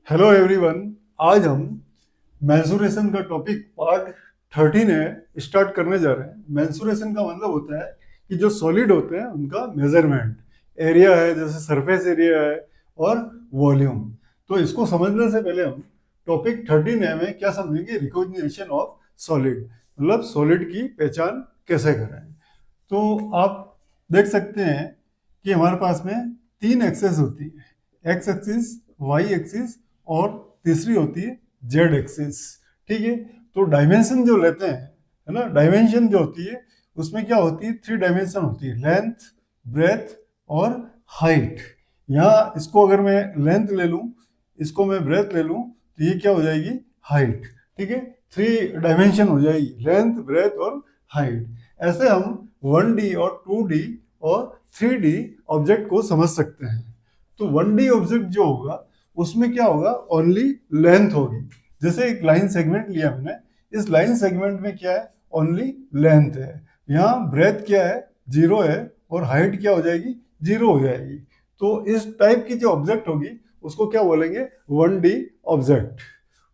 Hello everyone. आज हम mensuration का टॉपिक पार्ट 13 है स्टार्ट करने जा रहे हैं। मेंसुरेशन का मतलब होता है कि जो सॉलिड होते हैं उनका मेजरमेंट, एरिया है जैसे सरफेस एरिया है और वॉल्यूम। तो इसको समझने से पहले हम टॉपिक 13 है में क्या समझेंगे, रिकॉग्निशन ऑफ सॉलिड, मतलब सॉलिड की पहचान कैसे करें। तो आप देख सकते हैं कि हमारे पास में तीन एक्सेस होती है, एक्स एक्सिस, वाई एक्सिस और तीसरी होती है जेड एक्सिस। ठीक है, तो डायमेंशन जो लेते हैं, है ना, डायमेंशन जो होती है उसमें क्या होती है, थ्री डायमेंशन होती है, लेंथ, ब्रेथ और हाइट। यहाँ इसको अगर मैं लेंथ ले लूँ, इसको मैं ब्रेथ ले लूँ, तो ये क्या हो जाएगी, हाइट। ठीक है, थ्री डायमेंशन हो जाएगी, लेंथ, ब्रेथ और हाइट। ऐसे हम 1D और 2D और 3D ऑब्जेक्ट को समझ सकते हैं। तो 1D ऑब्जेक्ट जो होगा उसमें क्या होगा, ओनली लेंथ होगी। जैसे एक लाइन सेगमेंट लिया मैंने, इस लाइन सेगमेंट में क्या है, ओनली लेंथ है। यहाँ ब्रेथ क्या है, जीरो है, और हाइट क्या हो जाएगी, जीरो हो जाएगी। तो इस टाइप की जो ऑब्जेक्ट होगी उसको क्या बोलेंगे, 1D ऑब्जेक्ट।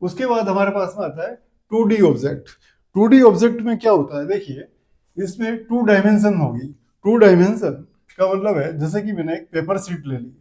उसके बाद हमारे पास में आता है 2D ऑब्जेक्ट। 2D ऑब्जेक्ट में क्या होता है, देखिए इसमें टू डायमेंशन होगी। टू डायमेंशन का मतलब है, जैसे कि मैंने एक पेपर शीट ले ली,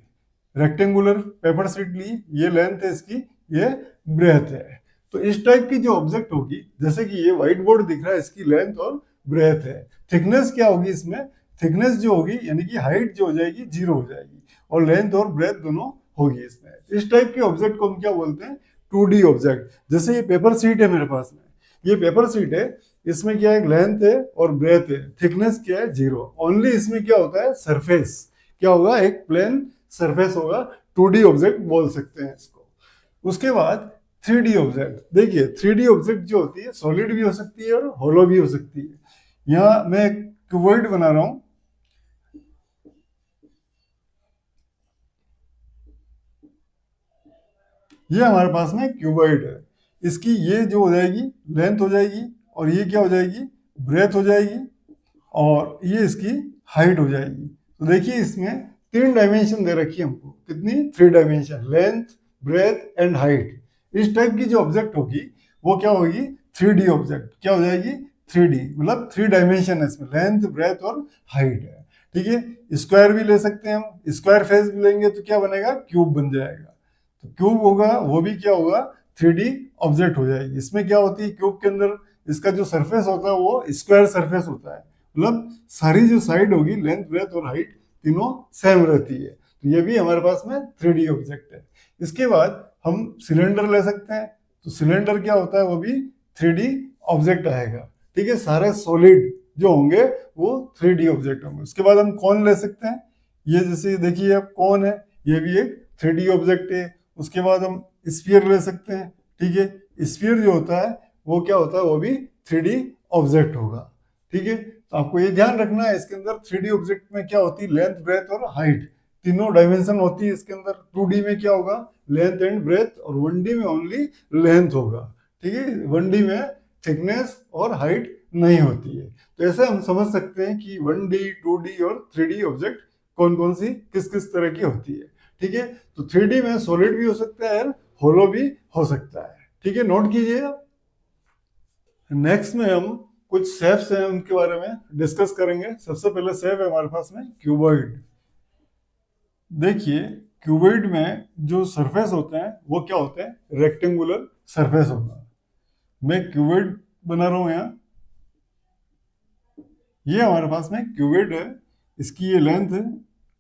रेक्टेंगुलर पेपर शीट ली, ये लेंथ है इसकी, ये ब्रेथ है। तो इस टाइप की जो ऑब्जेक्ट होगी, जैसे कि ये व्हाइट बोर्ड दिख रहा है, इसकी लेंथ और ब्रेथ है। थिकनेस क्या होगी इसमें, थिकनेस जो होगी यानी कि हाइट जो हो जाएगी जीरो हो जाएगी, और लेंथ और ब्रेथ दोनों होगी इसमें। इस टाइप के ऑब्जेक्ट को हम क्या बोलते हैं, 2D ऑब्जेक्ट। जैसे ये पेपर शीट है मेरे पास में, ये पेपर शीट है, इसमें क्या है, लेंथ है और ब्रेथ है, थिकनेस क्या है, जीरो। ओनली इसमें क्या होता है, सरफेस क्या होगा, एक प्लेन सरफेस होगा। 2D ऑब्जेक्ट बोल सकते हैं इसको। उसके बाद 3D ऑब्जेक्ट, देखिए 3D ऑब्जेक्ट जो होती है सॉलिड भी हो सकती है और होलो भी हो सकती है। यहाँ मैं क्यूबॉइड बना रहा हूँ, ये हमारे पास में क्यूबॉइड है। इसकी ये जो हो जाएगी लेंथ हो जाएगी, और ये क्या हो जाएगी, ब्रेथ हो जाएगी, और ये इसकी हाइट हो जाएगी। तो देखिए इसमें तीन डायमेंशन दे रखी है हमको, कितनी, three dimension, length, breadth and height. इस टाइप की जो ऑब्जेक्ट होगी वो क्या होगी, 3D ऑब्जेक्ट। क्या हो जाएगी, 3D, मतलब थ्री डायमेंशन है इसमें, लेंथ, ब्रेथ और हाइट है। ठीक है, स्क्वायर भी ले सकते हैं हम, स्क्वायर फेस भी लेंगे तो क्या बनेगा, क्यूब बन जाएगा। तो क्यूब होगा वो भी क्या होगा, 3D ऑब्जेक्ट हो जाएगी। इसमें क्या होती है, क्यूब के अंदर इसका जो सरफेस होता है वो स्क्वायर सरफेस होता है, मतलब सारी जो साइड होगी, लेंथ, ब्रेथ और हाइट तीनों सेम रहती है। तो ये भी हमारे पास में 3D ऑब्जेक्ट है। इसके बाद हम सिलेंडर ले सकते हैं, तो सिलेंडर क्या होता है, वो भी 3D ऑब्जेक्ट आएगा। ठीक है, सारे सॉलिड जो होंगे वो 3D ऑब्जेक्ट होंगे। उसके बाद हम कौन ले सकते हैं, ये जैसे देखिए अब कौन है, ये भी एक 3D ऑब्जेक्ट है। उसके बाद हम स्फीयर ले सकते हैं। ठीक है, स्फीयर जो होता है वो क्या होता है, वो भी 3D ऑब्जेक्ट होगा। ठीक है, तो आपको ये ध्यान रखना है, इसके अंदर 3D ऑब्जेक्ट में क्या होती है, लेंथ, ब्रेथ और हाइट, तीनों डायमेंशन होती है इसके अंदर। 2D में क्या होगा, लेंथ एंड ब्रेथ, और 1D में ओनली लेंथ होगा। ठीक है, 1D में थिकनेस और हाइट नहीं होती है। तो ऐसे हम समझ सकते हैं कि 1D, 2D और 3D ऑब्जेक्ट कौन कौन सी, किस किस तरह की होती है। ठीक है, तो 3D में सॉलिड भी हो सकता है, होलो भी हो सकता है। ठीक है, नोट कीजिएगा। नेक्स्ट में हम कुछ शेप्स हैं उनके बारे में डिस्कस करेंगे। सबसे पहले शेप है हमारे पास में क्यूबॉइड। देखिए क्यूबॉइड में जो सरफेस होते हैं वो क्या होते हैं, रेक्टेंगुलर सरफेस होगा। मैं क्यूबॉइड बना रहा हूं यहाँ, ये हमारे पास में क्यूबॉइड है, इसकी ये लेंथ है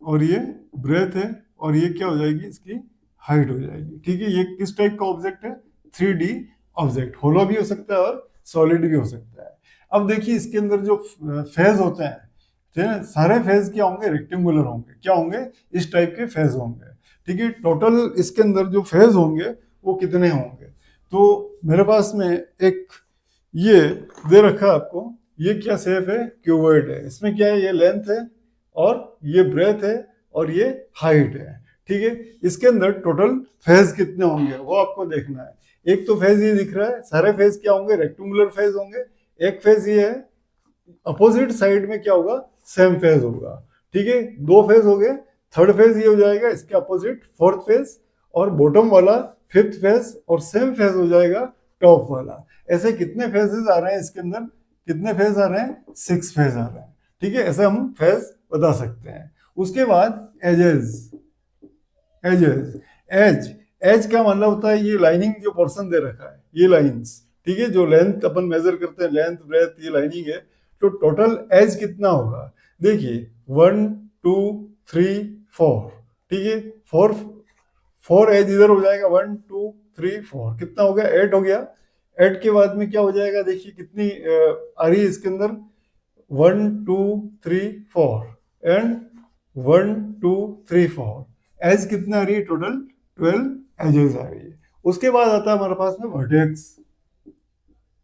और ये ब्रेथ है, और ये क्या हो जाएगी, इसकी हाइट हो जाएगी। ठीक है, ये किस टाइप का ऑब्जेक्ट है, 3D ऑब्जेक्ट। होलो भी हो सकता है और सॉलिड भी हो सकता है। अब देखिए इसके अंदर जो फेज होते हैं, ठीक है, सारे फेज क्या होंगे, रेक्टेंगुलर होंगे। क्या होंगे, इस टाइप के फेज होंगे। ठीक है, टोटल इसके अंदर जो फेज होंगे वो कितने होंगे, तो मेरे पास में एक ये दे रखा है आपको, ये क्या शेप है, क्यूबॉइड है। इसमें क्या है, ये लेंथ है और ये ब्रेथ है और ये हाइट है। ठीक है, इसके अंदर टोटल फेज कितने होंगे वो आपको देखना है। एक तो फेज ये दिख रहा है, सारे फेज क्या होंगे, रेक्टेंगुलर फेज होंगे। एक फेज ये है, अपोजिट साइड में क्या होगा, सेम फेज होगा। ठीक है, दो फेज हो गए, थर्ड फेज ये हो जाएगा इसके अपोजिट, फोर्थ फेज, और बॉटम वाला फिफ्थ फेज और सेम फेज हो जाएगा टॉप वाला। ऐसे कितने फेजेस आ रहे हैं इसके अंदर, कितने फेज आ रहे हैं, 6 फेज आ रहे हैं। ठीक है, ऐसे हम फेज बता सकते हैं। उसके बाद एजेस, एजेस, एज, एज का मतलब होता है ये लाइनिंग जो पोर्शन दे रखा है, ये लाइंस। ठीक है, जो लेंथ अपन मेजर करते हैं, लेंथ ब्रेथ, ये लाइनिंग है। तो टोटल एज कितना होगा, देखिए 1 2 3 4। ठीक है, फोर, फोर एज इधर हो जाएगा, 1 2 3 4, कितना हो गया, 8 हो गया। 8 के बाद में क्या हो जाएगा, देखिए कितनी आ रही है इसके अंदर, 1 2 3 4 एंड 1 2 3 4। एज कितना आ रही है, टोटल 12 एजेस आ रही है। उसके बाद आता है हमारे पास में वर्टेक्स,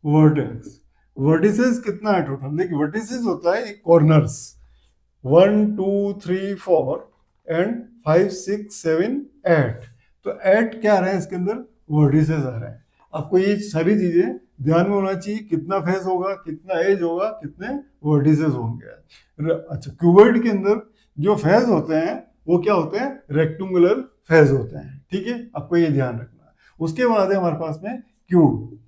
वर्टेक्स, वर्टिसेस कितना है टोटल, देखिए वर्टिसेस होता है कॉर्नर्स, 1 2 3 4 एंड 5 6 7 8। तो 8 क्या आ रहे हैं इसके अंदर, वर्टिसेस आ रहे हैं। आपको ये सारी चीजें ध्यान में होना चाहिए, कितना फेस होगा, कितना एज होगा, कितने वर्टिसेस होंगे। अच्छा, क्यूबॉइड के अंदर जो फेज होते हैं वो क्या होते हैं, रेक्टेंगुलर फेज होते हैं। ठीक है, आपको ये ध्यान रखना है। उसके बाद है हमारे पास में क्यूब,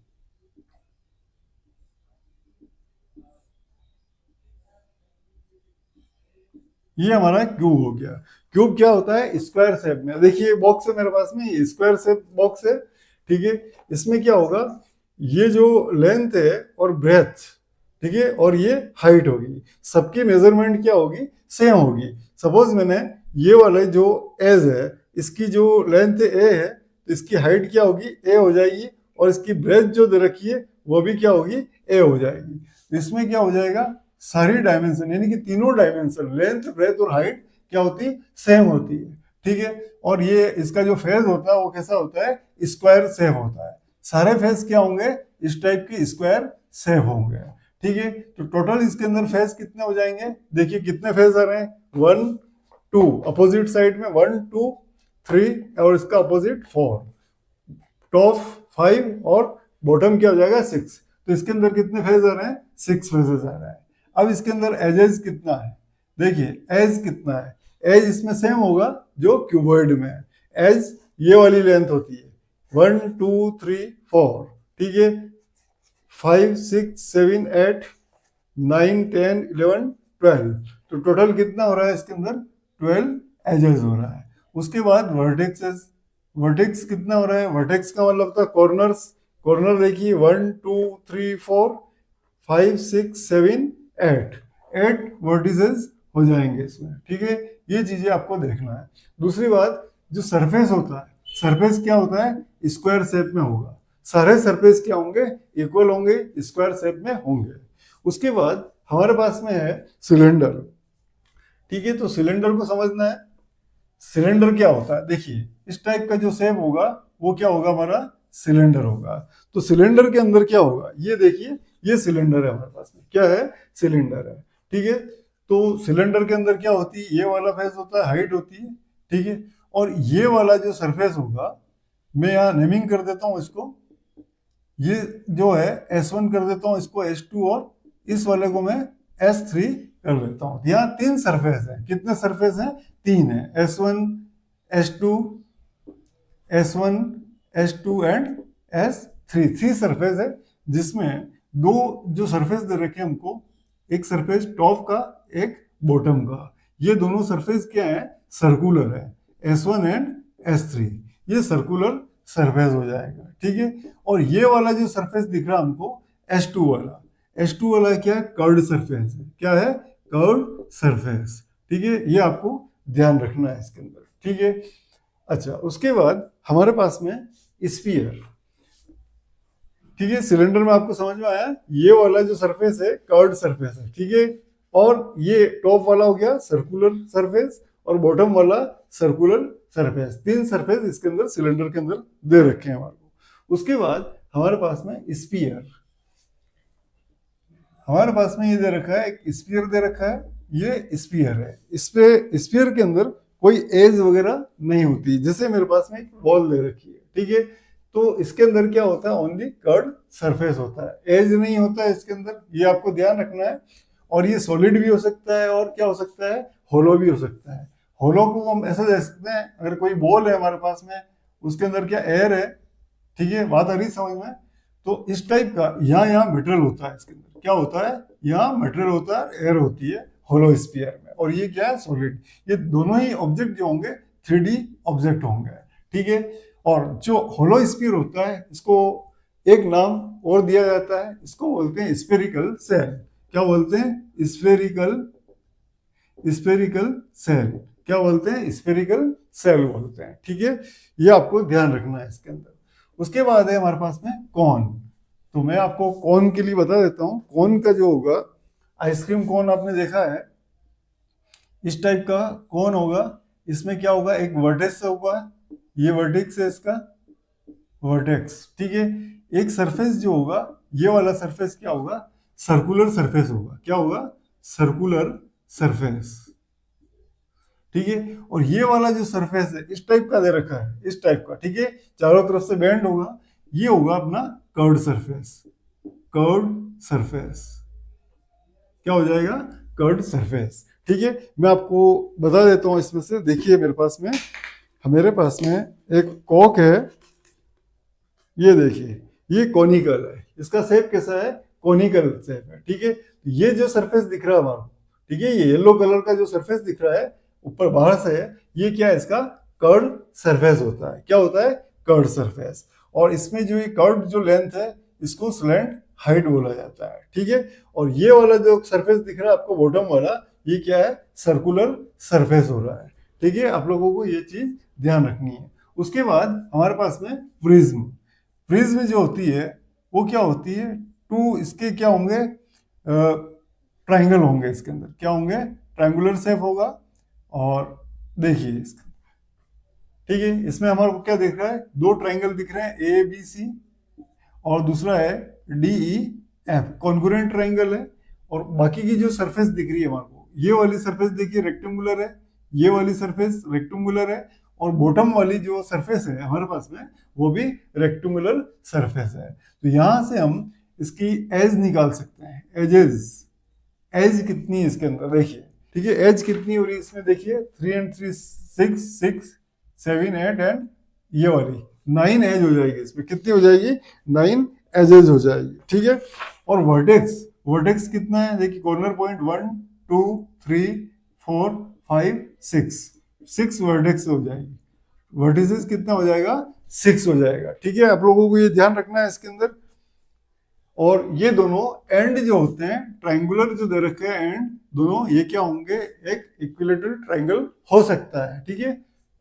ये हमारा क्यूब हो गया। क्यूब क्या होता है, स्क्वायर शेप में। देखिए बॉक्स है मेरे पास में, ये स्क्वायर शेप बॉक्स है। ठीक है, इसमें क्या होगा, ये जो लेंथ है और ब्रेथ, ठीक है, और ये हाइट होगी, सबकी मेजरमेंट क्या होगी, सेम होगी। सपोज मैंने ये वाले जो एज है, इसकी जो लेंथ ए है, तो इसकी हाइट क्या होगी, ए हो जाएगी, और इसकी ब्रेथ जो दे रखी है वो भी क्या होगी, ए हो जाएगी। इसमें क्या हो जाएगा, सारी डायमेंशन यानी कि तीनों डायमेंशन, लेंथ ब्रेथ और हाइट क्या होती है, सेम होती है। ठीक है, और ये इसका जो फेज होता है वो कैसा होता है, स्क्वायर शेप होता है। सारे फेज क्या होंगे, इस टाइप के स्क्वायर शेप होंगे। ठीक है, तो टोटल इसके अंदर फेज कितने हो जाएंगे, देखिए कितने फेज आ रहे हैं, 1 2, अपोजिट साइड में 1 2 3 और इसका अपोजिट 4, टॉप 5 और बॉटम क्या हो जाएगा 6। तो इसके अंदर कितने फेज आ रहे हैं, 6 फेजेस आ रहे हैं। अब इसके अंदर एजेस कितना है, देखिए एज कितना है, एज इसमें सेम होगा जो क्यूबॉइड में है। एज ये वाली लेंथ होती है 1 2 3 4। ठीक है, 5 6 7 8 9 10 11 12। तो टोटल कितना हो रहा है इसके अंदर, 12 एजेस हो रहा है। उसके बाद वर्टेक्सेस, वर्टेक्स कितना हो रहा है, वर्टेक्स का मतलब होता है कॉर्नर्स। कॉर्नर देखिए 1 2 3 4 5 6 7 8, 8 वर्टिसेस हो जाएंगे इसमें। ठीक है, ये चीजें आपको देखना है। दूसरी बात, जो सरफेस होता है, सरफेस क्या होता है, स्क्वायर शेप में होगा। सारे सरफेस क्या होंगे, इक्वल होंगे, स्क्वायर शेप में होंगे। उसके बाद हमारे पास में है सिलेंडर। ठीक है, तो सिलेंडर को समझना है। सिलेंडर क्या होता है, देखिए इस टाइप का जो शेप होगा वो क्या होगा, हमारा सिलेंडर होगा। तो सिलेंडर के अंदर क्या होगा, ये देखिए, ये सिलेंडर है हमारे पास में, क्या है, सिलेंडर है। ठीक है, तो सिलेंडर के अंदर क्या होती है, ये वाला फेस होता है, हाइट होती है। ठीक है, और ये वाला जो सरफेस होगा, मैं यहाँ नेमिंग कर देता हूँ इसको, ये जो है S1 कर देता हूँ इसको, S2, और इस वाले को मैं S3 कर देता हूँ। यहाँ 3 सरफेस है, कितने सरफेस हैं, 3 है, S1 S2 S1 S2 and S3, 3 surface है। जिसमें दो जो सरफेस दे रखे हैं हमको, एक सरफेस टॉप का, एक बॉटम का। ये दोनों सरफेस क्या है, सर्कुलर है, S1 एंड S3, ये सर्कुलर सरफेस हो जाएगा। ठीक है, और ये वाला जो सरफेस दिख रहा है हमको, S2 वाला, S2 वाला क्या है, कर्व्ड सरफेस है, क्या है, कर्व्ड सरफेस। ठीक है, ये आपको ध्यान रखना है इसके अंदर। ठीक है, अच्छा, उसके बाद हमारे पास में स्फीयर। ठीक है, सिलेंडर में आपको समझ में आया, ये वाला जो सरफेस है कर्व्ड सरफेस है। ठीक है, और ये टॉप वाला हो गया सर्कुलर सरफेस, और बॉटम वाला सर्कुलर सरफेस। 3 सरफेस इसके अंदर सिलेंडर के अंदर दे रखे हैं हमारे को। उसके बाद हमारे पास में स्फीयर, हमारे पास में ये दे रखा है, एक स्फीयर दे रखा है, ये स्फीयर है। इस पे स्फीयर के अंदर कोई एज वगैरह नहीं होती, जैसे मेरे पास में एक बॉल दे रखी है। ठीक है, तो इसके अंदर क्या होता है, ओनली कर्व्ड सरफेस होता है, एज नहीं होता है इसके अंदर, ये आपको ध्यान रखना है। और ये सॉलिड भी हो सकता है, और क्या हो सकता है, होलो भी हो सकता है। होलो को हम ऐसे देख सकते हैं, अगर कोई बॉल है हमारे पास में, उसके अंदर क्या एयर है, ठीक है, बात आ रही समझ में। तो इस टाइप का यहाँ मटेरियल होता है, इसके अंदर क्या होता है, यहाँ मटेरियल होता है, एयर होती है होलो स्फीयर में, और ये क्या है, सॉलिड। ये दोनों ही ऑब्जेक्ट जो होंगे 3D ऑब्जेक्ट होंगे, ठीक है। और जो होलो स्फीयर होता है इसको एक नाम और दिया जाता है, इसको बोलते हैं स्फेरिकल सेल। क्या बोलते हैं, स्फेरिकल स्फेरिकल सेल। क्या बोलते हैं, स्फेरिकल सेल बोलते हैं, ठीक है। ये आपको ध्यान रखना है इसके अंदर। उसके बाद है हमारे पास में कॉन। तो मैं आपको कॉन के लिए बता देता हूँ। कॉन का जो होगा, आइसक्रीम कॉन आपने देखा है, इस टाइप का कॉन होगा। इसमें क्या होगा, एक वर्टेक्स होगा, ये वर्टेक्स है इसका, वर्टेक्स, ठीक है। एक सरफेस जो होगा, ये वाला सरफेस क्या होगा, सर्कुलर सरफेस होगा। क्या होगा, सर्कुलर सरफेस, ठीक है। और ये वाला जो सरफेस है इस टाइप का दे रखा है, इस टाइप का, ठीक है, चारों तरफ से बेंड होगा, ये होगा अपना कर्व्ड सरफेस। कर्व्ड सरफेस क्या हो जाएगा, कर्व्ड सरफेस, ठीक है। मैं आपको बता देता हूं इसमें से। देखिए मेरे पास में एक कॉक है, ये देखिए, ये कॉनिकल है, इसका शेप कैसा है, कॉनिकल शेप है, ठीक है। ये जो सरफेस दिख रहा है हमारा, ठीक है, ये येलो कलर का जो सरफेस दिख रहा है ऊपर बाहर से है, ये क्या है, इसका कर्व सरफेस होता है। क्या होता है, कर्व सरफेस। और इसमें जो ये कर्व जो लेंथ है इसको स्लैंट हाइट बोला जाता है, ठीक है। और ये वाला जो सरफेस दिख रहा है आपको बॉटम वाला, ये क्या है, सर्कुलर सरफेस हो रहा है, ठीक है। आप लोगों को ये चीज ध्यान रखनी है। उसके बाद हमारे पास में प्रिज्म। प्रिज्म जो होती है वो क्या होती है, टू इसके क्या होंगे, ट्राइंगल होंगे, इसके अंदर क्या होंगे, ट्राइंगुलर शेप होगा। और देखिए इसका, ठीक है, इसमें हमारे को क्या दिख रहा है, दो ट्राइंगल दिख रहे हैं, ए बी सी, और दूसरा है D E F, congruent triangle है। और बाकी की जो सरफेस दिख रही है हमारे को, ये वाली सरफेस देखिए रेक्टेंगुलर है, ये वाली सरफेस रेक्टेंगुलर है, और बॉटम वाली जो सरफेस है हमारे पास में वो भी रेक्टेंगुलर सरफेस है। तो यहां से हम इसकी एज निकाल सकते हैं, एजेस। एज कितनी है इसके अंदर देखिए, ठीक है, एज कितनी हो रही है इसमें देखिए, 3 एंड 3 6 6 7 8 एंड ये वाली 9 एज हो जाएगी। इसमें कितनी हो जाएगी, 9 एजेस हो जाएगी, ठीक है। और वर्टेक्स, वर्टेक्स कितना है देखिए, कॉर्नर पॉइंट 1 2 3 4 5 6, 6 वर्टेक्स हो जाएगी। वर्टिसेस कितना हो जाएगा, 6 हो जाएगा, ठीक है। आप लोगों को ये ध्यान रखना है इसके अंदर। और ये दोनों एंड जो होते हैं, ट्राइंगुलर जो दे रखे हैं एंड दोनों, ये क्या होंगे, एक इक्विलेटरल ट्राइंगल हो सकता है, ठीक है,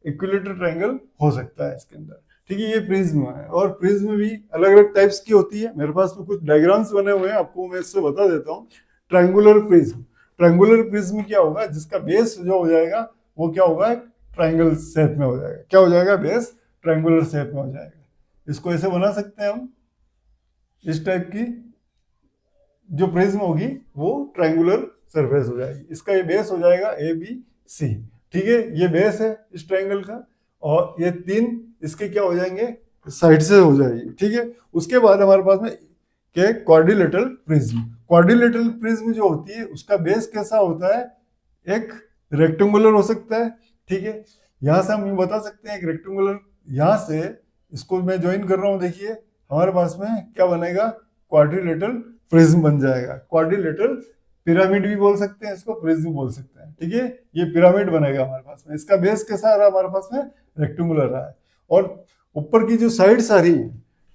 इक्विलेटरल ट्राइंगल हो सकता है इसके अंदर, ठीक है। ये प्रिज्म है, और प्रिज्म भी अलग अलग टाइप्स की होती है। मेरे पास में कुछ डायग्राम्स बने हुए हैं, आपको मैं इससे बता देता हूँ। ट्राइंगुलर प्रिज्म, ट्राइंगुलर प्रिज्म क्या होगा, जिसका बेस जो हो जाएगा वो क्या होगा, ट्राइंगल शेप में हो जाएगा। क्या हो जाएगा, बेस ट्राइंगुलर शेप में हो जाएगा। इसको ऐसे बना सकते हैं हम, इस टाइप की जो प्रिज्म होगी वो ट्राइंगुलर सरफेस हो जाएगी। इसका ये बेस हो जाएगा ए बी सी, ठीक है, ये बेस है इस ट्राइंगल का। और ये 3 इसके क्या हो जाएंगे, साइड से हो जाएगी, ठीक है। उसके बाद हमारे पास में क्या, क्वाड्रिलेटरल प्रिज्म। क्वाड्रिलेटरल प्रिज्म जो होती है उसका बेस कैसा होता है, एक रेक्टेंगुलर हो सकता है, ठीक है। यहां से हम ये बता सकते हैं एक रेक्टेंगुलर, यहां से इसको मैं ज्वाइन कर रहा हूं, देखिए हमारे पास में क्या बनेगा, क्वाड्रिलेटरल प्रिज्म बन जाएगा। क्वाड्रिलेटरल पिरामिड भी बोल सकते हैं इसको, प्रिज्म बोल सकते हैं, ठीक है। ये पिरामिड बनेगा हमारे पास में। इसका बेस कैसा आ रहा है हमारे पास में, रेक्टेंगुलर रहा है। और ऊपर की जो साइड्स आ रही है,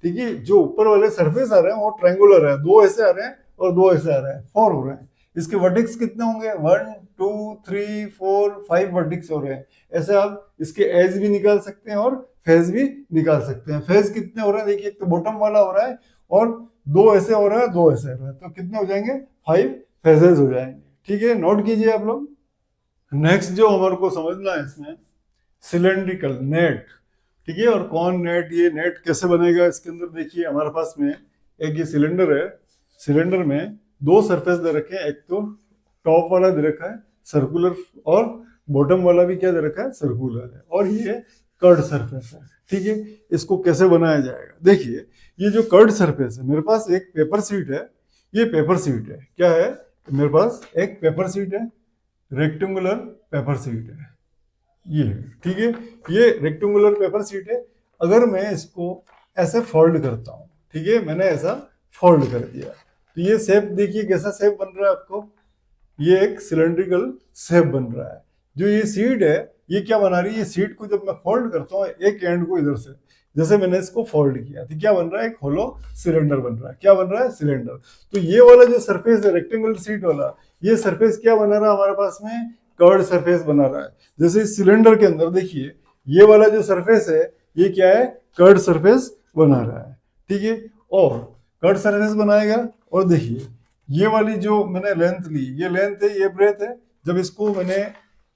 ठीक है, जो ऊपर वाले सरफेस आ रहे हैं वो ट्रायंगुलर है, 2 ऐसे आ रहे हैं और 2 ऐसे आ रहे हैं, 4 हो रहे हैं। इसके वर्टेक्स कितने होंगे, 1 2 3 4 5 वर्टेक्स हो रहे हैं। ऐसे आप इसके एज भी निकाल सकते हैं और फेज भी निकाल सकते हैं। फेज कितने हो रहे हैं देखिए, एक तो बॉटम वाला हो रहा है और 2 ऐसे हो रहा है, 2 ऐसे हो रहा है, तो कितने हो जाएंगे, 5 फेजेस हो जाएंगे, ठीक है। नोट कीजिए आप लोग। नेक्स्ट जो हमारे को समझना है इसमें, सिलेंड्रिकल नेट, ठीक है। और कौन नेट, ये नेट कैसे बनेगा, इसके अंदर देखिए हमारे पास में एक ये सिलेंडर है, सिलेंडर में 2 सरफेस दे रखे हैं, एक तो टॉप वाला दे रखा है सर्कुलर, और बॉटम वाला भी क्या दे रखा है, सर्कुलर है, और ये कर्ड सरफेस है, ठीक है। इसको कैसे बनाया जाएगा, देखिए ये जो कर्ड सरफेस है, मेरे पास एक पेपर शीट है, ये पेपर शीट है, क्या है, मेरे पास एक पेपर शीट है, रेक्टेंगुलर पेपर शीट है ये, ठीक है, ये रेक्टेंगुलर पेपर शीट है। अगर मैं इसको ऐसे फोल्ड करता हूँ, ठीक है, मैंने ऐसा फोल्ड कर दिया, तो ये शेप देखिए कैसा शेप बन रहा है आपको, ये एक सिलेंड्रिकल शेप बन रहा है। जो ये सीट है ये क्या बना रही है, ये सीट को जब मैं फोल्ड करता हूँ एक एंड को इधर से, जैसे मैंने इसको फोल्ड किया तो क्या बन रहा है, एक होलो सिलेंडर बन रहा है। क्या बन रहा है, सिलेंडर। तो ये वाला जो सरफेस है रेक्टेंगुलर सीट वाला, ये सरफेस क्या बना रहा है हमारे पास में, कर्व सरफेस बना रहा है। जैसे इस सिलेंडर के अंदर देखिए ये वाला जो सरफेस है ये क्या है, कर्व सरफेस बना रहा है, ठीक है। और कर्व सरफेस बनाएगा, और देखिए ये वाली जो मैंने लेंथ ली, ये लेंथ है, ये ब्रेथ है। जब इसको मैंने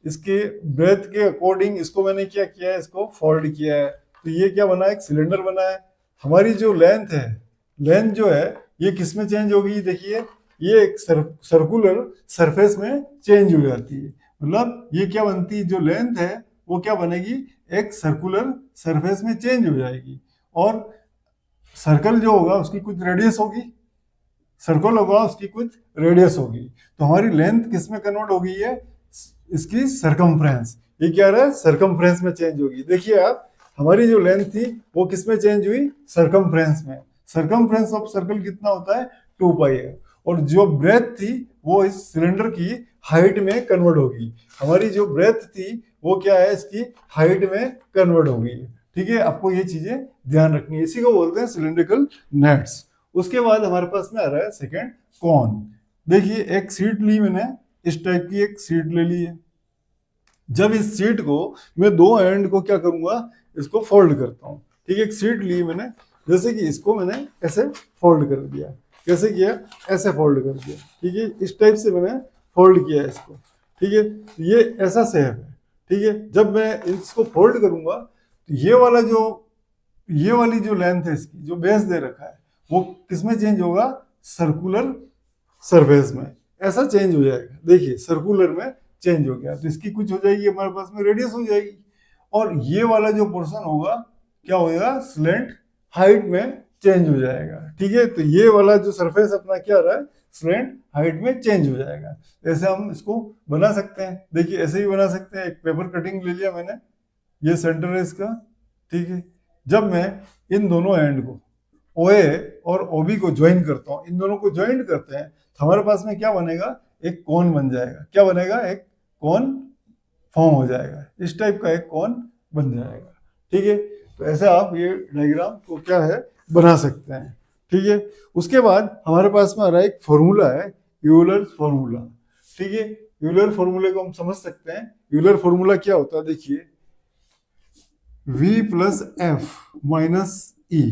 इसके ब्रेथ के अकॉर्डिंग इसको मैंने क्या किया है, इसको फोल्ड किया है, तो ये क्या बना है, एक सिलेंडर बना है। हमारी जो लेंथ है, लेंथ जो है ये किस में चेंज होगी, देखिए ये एक सर्कुलर सरफेस में चेंज हो जाती है। मतलब ये क्या बनती है, जो लेंथ है वो क्या बनेगी, एक सर्कुलर सरफेस में चेंज हो जाएगी। और सर्कल जो होगा उसकी कुछ रेडियस होगी, सर्कल होगा उसकी कुछ रेडियस होगी। तो हमारी लेंथ किस में कन्वर्ट हो गई है, इसकी सरकमफ्रेंस। ये क्या रहा है, सरकमफ्रेंस में चेंज होगी। देखिए आप, हमारी जो लेंथ थी वो किस में चेंज हुई, सरकमफ्रेंस में। सरकमफ्रेंस ऑफ सर्कल कितना होता है, 2 पाई है। और जो ब्रेथ थी वो इस सिलेंडर की हाइट में कन्वर्ट होगी। हमारी जो ब्रेथ थी वो क्या है, इसकी हाइट में कन्वर्ट होगी, ठीक है। आपको ये चीजें ध्यान रखनी है, इसी को बोलते हैं सिलेंड्रिकल नेट्स। उसके बाद हमारे पास में आ रहा है सेकेंड, कॉन। देखिए एक सीट ली मैंने, इस टाइप की एक सीट ले ली है। जब इस सीट को मैं दो एंड को क्या करूंगा, इसको फोल्ड करता हूँ, ठीक है। एक सीट ली मैंने, जैसे कि इसको मैंने ऐसे फोल्ड कर दिया, कैसे किया, ऐसे फोल्ड कर दिया, ठीक है। इस टाइप से मैंने फोल्ड किया इसको, ठीक है। ये ऐसा शेप है, ठीक है। जब मैं इसको फोल्ड करूंगा तो ये वाली जो लेंथ है इसकी, जो बेस दे रखा है, वो किसमें चेंज होगा, सर्कुलर सरफेस में ऐसा चेंज हो जाएगा। देखिए सर्कुलर में चेंज हो गया, तो इसकी कुछ हो जाएगी हमारे पास में रेडियस हो जाएगी। और ये वाला जो पोर्शन होगा क्या होगा, स्लेंट हाइट में चेंज हो जाएगा, ठीक है। तो ये वाला जो सरफेस अपना क्या रहा है, स्लेंट हाइट में चेंज हो जाएगा। ऐसे हम इसको बना सकते हैं, देखिए ऐसे भी बना सकते हैं। एक पेपर कटिंग ले लिया मैंने, ये सेंटर है इसका, ठीक है। जब मैं इन दोनों एंड को OA और OB को ज्वाइन करता हूँ, इन दोनों को ज्वाइन करते हैं, तो हमारे पास में क्या बनेगा, एक कोन बन जाएगा। क्या बनेगा, एक कोन फॉर्म हो जाएगा, इस टाइप का एक कोन बन जाएगा, ठीक है। तो ऐसे आप ये डायग्राम को क्या है, बना सकते हैं, ठीक है। उसके बाद हमारे पास में आ रहा है एक फॉर्मूला है, यूलर फॉर्मूला, ठीक है। यूलर फॉर्मूले को हम समझ सकते हैं। यूलर फॉर्मूला क्या होता है, देखिए V plus F minus E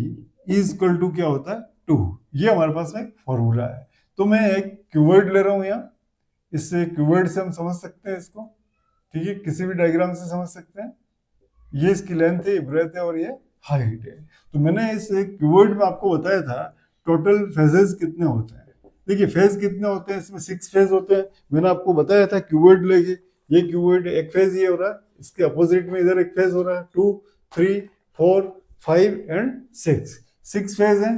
is equal to क्या होता है, 2। ये हमारे पास में एक फॉर्मूला है। तो मैं एक क्यूबॉइड ले रहा हूं यहाँ, इससे क्यूबॉइड से हम समझ सकते हैं इसको, ठीक है। किसी भी डायग्राम से समझ सकते हैं। ये इसकी लेंथ है, ये ब्रेथ है, और ये हाइट है। तो मैंने इस क्यूबॉइड में आपको बताया था टोटल फेजेस कितने होते हैं। देखिए फेज कितने होते हैं, इसमें 6 फेज होते हैं। मैंने आपको बताया था क्यूबॉइड लेके, ये क्यूबॉइड एक फेज ये हो रहा है, इसके अपोजिट में इधर एक फेज हो रहा है, 2 3 4 5 एंड 6 फेज है।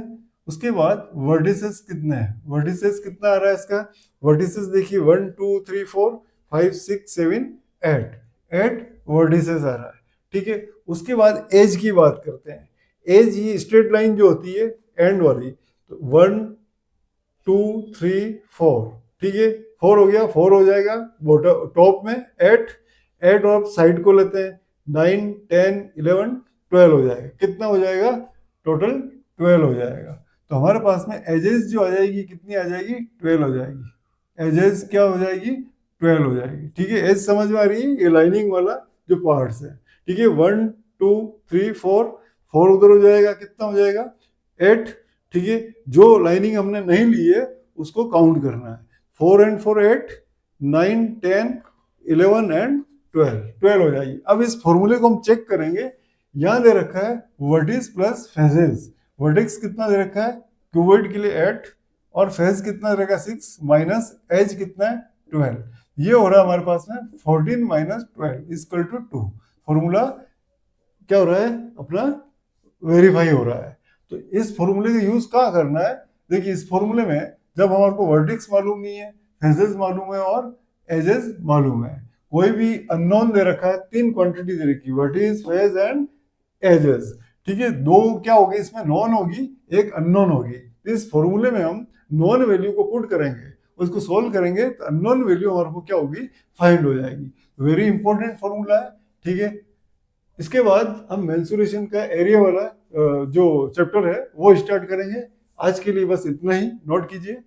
उसके बाद वर्टिसेस कितने हैं, वर्टिसेस कितना आ रहा है इसका, वर्टिसेस देखिए 1 2 3 4 5 6 7 8 वर्टिसेस आ रहा है, ठीक है। उसके बाद एज की बात करते हैं। एज ये स्ट्रेट लाइन जो होती है एंड वाली, तो 1 2 3 4, ठीक है। 4 हो गया, 4 हो जाएगा टॉप में, 8 और साइड को लेते हैं, 9 10 11 12 हो जाएगा। कितना हो जाएगा, टोटल 12 हो जाएगा। तो हमारे पास में एजेस जो आ जाएगी, कितनी आ जाएगी, 12 हो जाएगी। एजेस क्या हो जाएगी, 12 हो जाएगी, ठीक है। एज समझ में आ रही है, ये लाइनिंग वाला जो पार्ट्स है, ठीक है। 1 2 3 4 उधर हो जाएगा, कितना हो जाएगा, 8, ठीक है। जो लाइनिंग हमने नहीं ली है उसको काउंट करना है, 4 एंड 4 8 9 10 11 एंड 12 हो जाएगी। अब इस फॉर्मूले को हम चेक करेंगे। यहां दे रखा है वर्टिस प्लस फेजेस। वर्टेक्स कितना दे रखा है, क्यूबॉइड के लिए 8, और फेज कितना दे रखा है 6, माइनस एज कितना है 12। ये हो रहा है हमारे पास में 14 माइनस 12 इक्वल टू 2। फॉर्मूला क्या हो रहा है अपना, वेरीफाई हो रहा है। तो इस फॉर्मूले का यूज कहाँ करना है, देखिए इस फॉर्मूले में जब हमारे को वर्टेक्स मालूम नहीं है, फेजेस मालूम है और एजेस मालूम है, कोई भी अननोन दे रखा है, 3 क्वांटिटी दे रखी है, वर्टिस फेज एंड एजेस, ठीक है, दो क्या होगी इसमें, नॉन होगी, एक अननोन होगी। तो इस फॉर्मूले में हम नॉन वैल्यू को पुट करेंगे, उसको सोल्व करेंगे तो अननोन वैल्यू हमारे को क्या होगी, फाइंड हो जाएगी। वेरी इंपॉर्टेंट फॉर्मूला है, ठीक है। इसके बाद हम मेंसुरेशन का एरिया वाला जो चैप्टर है वो स्टार्ट करेंगे। आज के लिए बस इतना ही, नोट कीजिए।